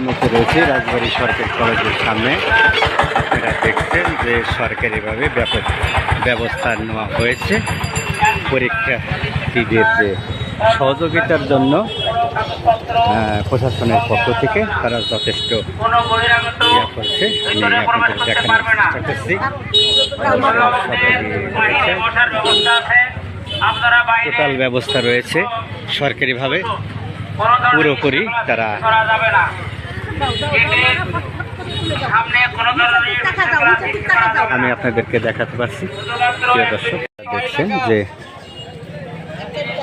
মুহূর্তে রয়েছে রাজবাড়ী সরকারি কলেজের সামনে। আপনারা দেখছেন যে সরকারিভাবে ব্যাপক ব্যবস্থা নেওয়া হয়েছে পরীক্ষার্থীদের যে সহযোগিতার জন্য প্রশাসনের পক্ষ থেকে তারা যথেষ্ট ইয়া করছে। আমি আপনাদের দেখানোর চেষ্টা করছি। টোটাল ব্যবস্থা রয়েছে সরকারিভাবে, পুরোপুরি তারা আমি আপনাদেরকে দেখাতে পারছি। প্রিয় দর্শক, দেখছেন যে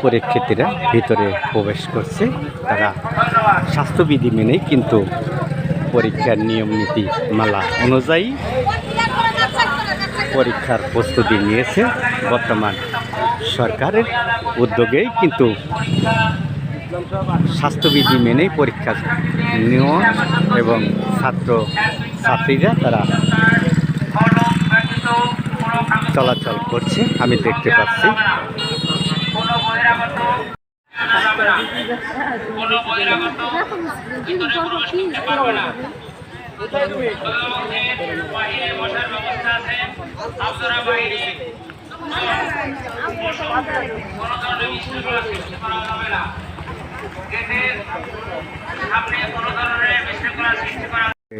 পরীক্ষার্থীরা ভিতরে প্রবেশ করছে। তারা স্বাস্থ্যবিধি মেনেই কিন্তু পরীক্ষার নিয়ম নীতি মালা অনুযায়ী পরীক্ষার প্রস্তুতি নিয়েছে। বর্তমান সরকারের উদ্যোগেই কিন্তু স্বাস্থ্যবিধি মেনেই পরীক্ষা নেওয়া এবং ছাত্রীরা তারা চলাচল করছে, আমি দেখতে পাচ্ছি।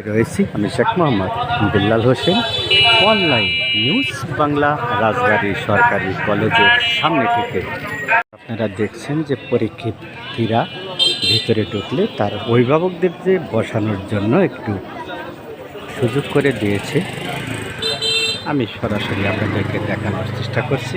রয়েছি আমি শেখ মোহাম্মদ বিল্লাল হোসেন, অনলাইন নিউজ বাংলা, রাজবাড়ী সরকারি কলেজের সামনে থেকে। আপনারা দেখছেন যে পরীক্ষার্থীরা ভিতরে ঢুকলে তার অভিভাবকদের যে বসানোর জন্য একটু সুযোগ করে দিয়েছে। আমি সরাসরি আপনাদেরকে দেখানোর চেষ্টা করছি।